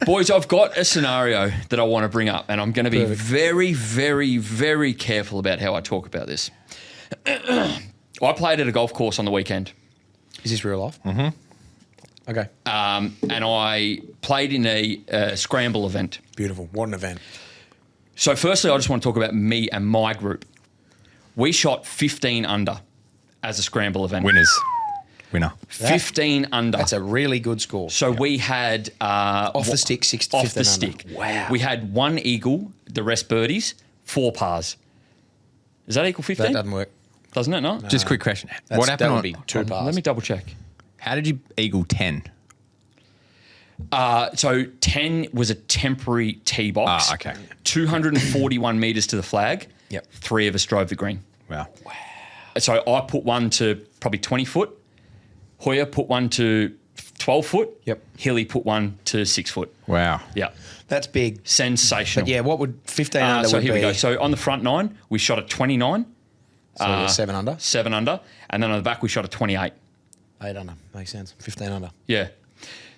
Boys, I've got a scenario that I want to bring up, and I'm going to be very, very, very careful about how I talk about this. I played at a golf course on the weekend. Is this real life? Mm-hmm. Okay. And I played in a scramble event. Beautiful. What an event. So firstly, I just want to talk about me and my group. We shot 15 under as a scramble event. Winner. 15 under. That's a really good score. So we had... off the stick, 15 Off the stick. Under. Wow. We had 1 eagle, the rest birdies, 4 pars. Does that equal 15? That doesn't work. Doesn't it, no? Just a quick question. That happened would be 2 pars. Let me double check. How did you eagle 10? So 10 was a temporary tee box. Okay. 241 metres to the flag. Yep. 3 of us drove the green. Wow. So I put one to probably 20 foot. Hoyer put one to 12 foot. Yep. Hilly put one to 6 foot. Wow. Yeah. That's big. Sensational. But yeah, what would 15 under So would here be? we go. So on the front 9, we shot a 29. So you're 7 under? 7 under. And then on the back, we shot a 28. 8 under. Makes sense. 15 under. Yeah.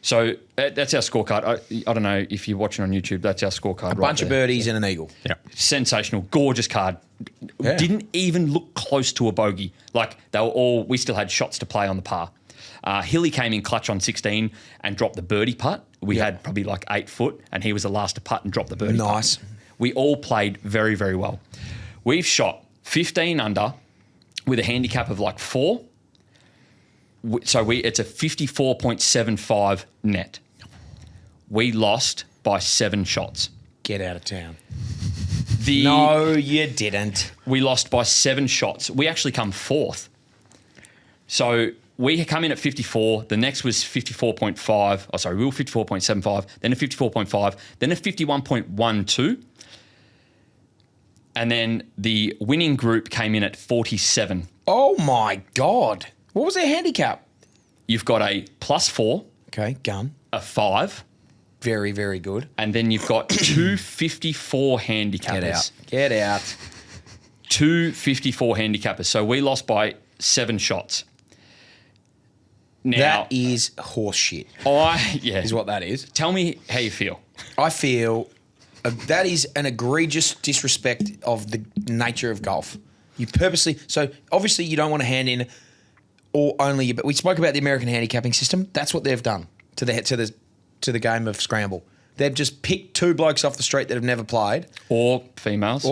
So that's our scorecard. I don't know if you're watching on YouTube. That's our scorecard. A bunch of birdies and an eagle. Yeah. Sensational, gorgeous card. Yeah. Didn't even look close to a bogey. Like they were all. We still had shots to play on the par. Hilly came in clutch on 16 and dropped the birdie putt. We had probably like 8 foot, and he was the last to putt and drop the birdie putt. Nice. We all played very, very well. We've shot 15 under with a handicap of like 4. So it's a 54.75 net. We lost by 7 shots. Get out of town. No, you didn't. We lost by 7 shots. We actually come 4th. So we come in at 54. The next was 54.5. Oh, sorry, we were 54.75. Then a 54.5. Then a 51.12. And then the winning group came in at 47. Oh, my God. What was their handicap? You've got a +4, Okay, gun. a 5, Very, very good. and then you've got 2 54 handicappers. Get out. 2 54 handicappers. So we lost by 7 shots. Now, That is horse shit, is what that is. Tell me how you feel. I feel that is an egregious disrespect of the nature of golf. You purposely, so obviously you don't want to hand in or only, but we spoke about the American handicapping system. That's what they've done to the game of scramble. They've just picked 2 blokes off the street that have never played. Or females.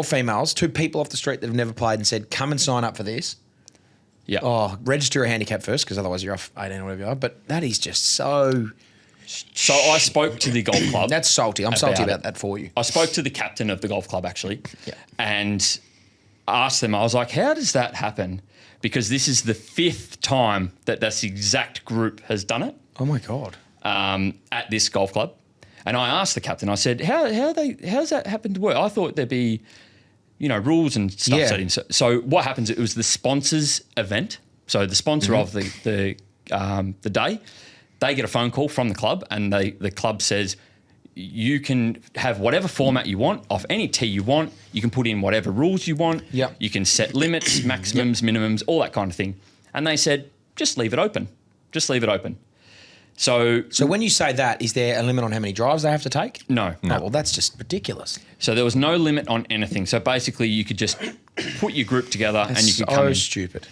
2 people off the street that have never played and said, come and sign up for this. Yeah. Oh, register a handicap first because otherwise you're off 18 or whatever you are. But that is just so... So I spoke to the golf club. That's salty. I'm salty about that for you. I spoke to the captain of the golf club actually. Yeah. And asked them, I was like, how does that happen? Because this is the 5th time that this exact group has done it. Oh, my God. At this golf club. And I asked the captain, I said, how's that happen to work? I thought there'd be, rules and stuff set in. So what happens, it was the sponsors event. So the sponsor of the day, they get a phone call from the club and the club says, you can have whatever format you want, off any tee you want. You can put in whatever rules you want. Yep. You can set limits, maximums, minimums, all that kind of thing. And they said, just leave it open. Just leave it open. So when you say that, is there a limit on how many drives they have to take? No. Oh, well, that's just ridiculous. So there was no limit on anything. So basically you could just put your group together and you could come in. So stupid.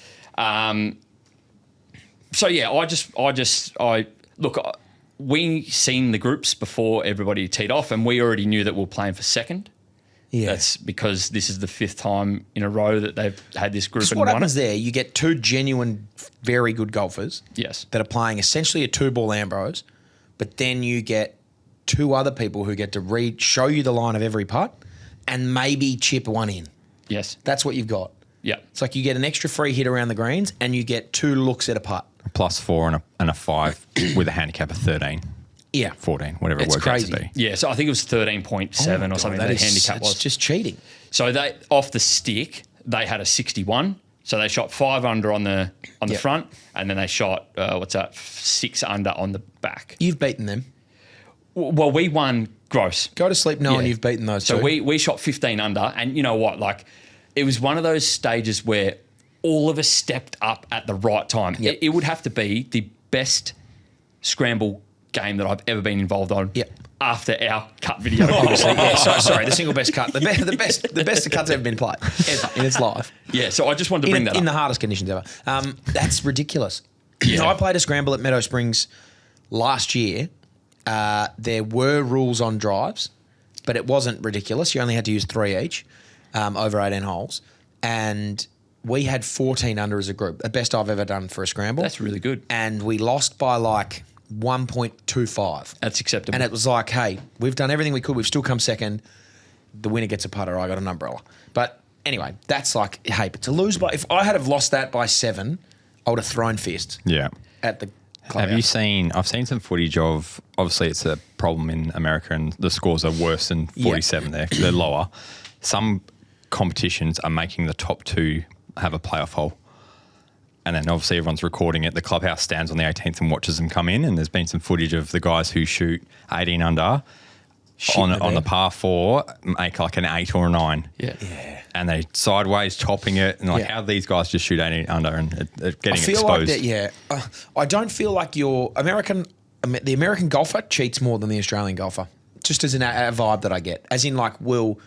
So yeah, we seen the groups before everybody teed off and we already knew that we were playing for second. Yeah. That's because this is the 5th time in a row that they've had this group and what won happens it. there, you get 2 genuine, very good golfers Yes. that are playing essentially a 2-ball Ambrose, but then you get 2 other people who get to show you the line of every putt and maybe chip one in. Yes. That's what you've got. Yeah. It's like you get an extra free hit around the greens and you get 2 looks at a putt. A +4 and a 5 with a handicap of 13. Yeah. 14, whatever It's it worked out crazy. to be. Yeah, so I think it was 13.7 or something. The handicap was just cheating. So they off the stick, they had a 61. So they shot 5 under on the front, and then they shot 6 under on the back. You've beaten them. Well, we won gross. Go to sleep knowing you've beaten those So 2. we shot 15 under, and you know what? Like, it was one of those stages where all of us stepped up at the right time. Yep. It would have to be the best scramble game that I've ever been involved on. Yep. after our cut video. Obviously, yeah. Sorry, the single best cut, the best the cut's ever been played ever in its life. Yeah, so I just wanted to bring that up. In the hardest conditions ever. That's ridiculous. Yeah. I played a scramble at Meadow Springs last year. There were rules on drives, but it wasn't ridiculous. You only had to use 3 each over 18 holes. And we had 14 under as a group, the best I've ever done for a scramble. That's really good. And we lost by like 1.25. That's acceptable. And it was like, hey, we've done everything we could. We've still come second. The winner gets a putter. I got an umbrella. But anyway, that's like, hey, but to lose by, if I had have lost that by 7, I would have thrown fists. Yeah. At the Have you seen? I've seen some footage of. Obviously, it's a problem in America, and the scores are worse than 47. There, they're lower. Some competitions are making the top 2 have a playoff hole, and then obviously everyone's recording it. The clubhouse stands on the 18th and watches them come in. And there's been some footage of the guys who shoot 18 under on the par 4, make like an 8 or a 9. Yeah. And they sideways topping it, and how do these guys just shoot 18 under and getting I feel exposed? like that, I don't feel like the American golfer cheats more than the Australian golfer, just as a vibe that I get. As in, like, will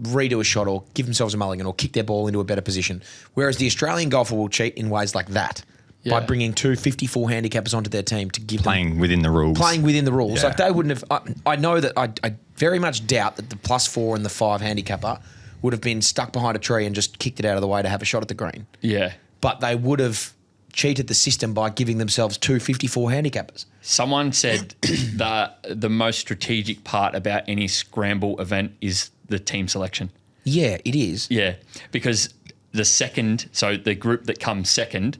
redo a shot or give themselves a mulligan or kick their ball into a better position. Whereas the Australian golfer will cheat in ways like that by bringing 2 54 handicappers onto their team to give playing within the rules. Playing within the rules. Yeah. Like they wouldn't have. I know that I very much doubt that the +4 and the 5 handicapper would have been stuck behind a tree and just kicked it out of the way to have a shot at the green. Yeah. But they would have cheated the system by giving themselves 2 54 handicappers. Someone said that the most strategic part about any scramble event is the team selection. Yeah, it is. Yeah, because the group that comes second,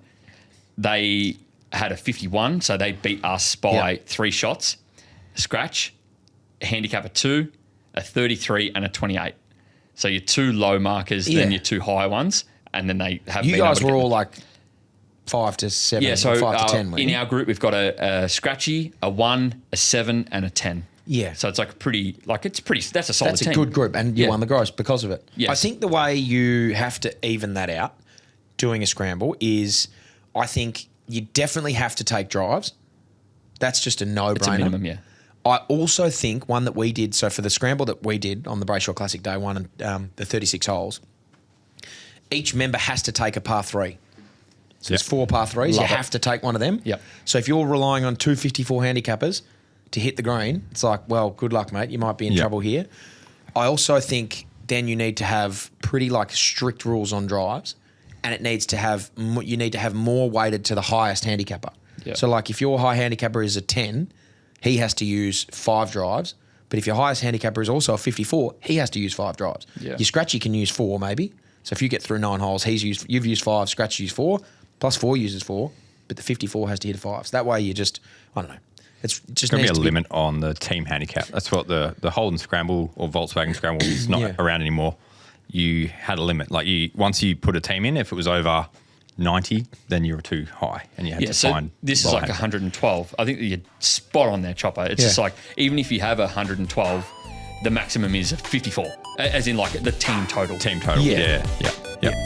they had a 51, so they beat us by 3 shots. Scratch, handicap a 2, a 33 and a 28. So your 2 low markers, then your 2 high ones, and then they have. You guys were all like 5 to 7, yeah. So 5 to 10. In our group, we've got a scratchy, a 1, a 7, and a 10. Yeah. So it's like that's a solid That's team. a good group, and you won the gross because of it. Yes. I think the way you have to even that out doing a scramble is, I think you definitely have to take drives. That's just a no-brainer. It's a minimum, yeah. I also think one that we did, so for the scramble that we did on the Brayshaw Classic Day 1 and the 36 holes, each member has to take a par 3. So there's 4 par 3s. You have to take one of them. Yep. So if you're relying on 2 54 handicappers to hit the green, it's like, well, good luck, mate. You might be in trouble here. I also think then you need to have pretty like strict rules on drives, and you need to have more weighted to the highest handicapper. Yep. So like if your high handicapper is a 10, he has to use 5 drives. But if your highest handicapper is also a 54, he has to use 5 drives. Yeah. Your scratchy can use 4 maybe. So if you get through 9 holes, you've used 5, scratchy used 4, +4 uses 4, but the 54 has to hit a 5. So that way you just, I don't know. It's just going to be a limit on the team handicap. That's what the Holden Scramble or Volkswagen Scramble is not around anymore. You had a limit. Like once you put a team in, if it was over 90, then you were too high and you had to find. This is like 112. I think you're spot on there, Chopper. It's just like, even if you have 112, the maximum is 54, as in like the team total. Team total. Yeah. Yeah.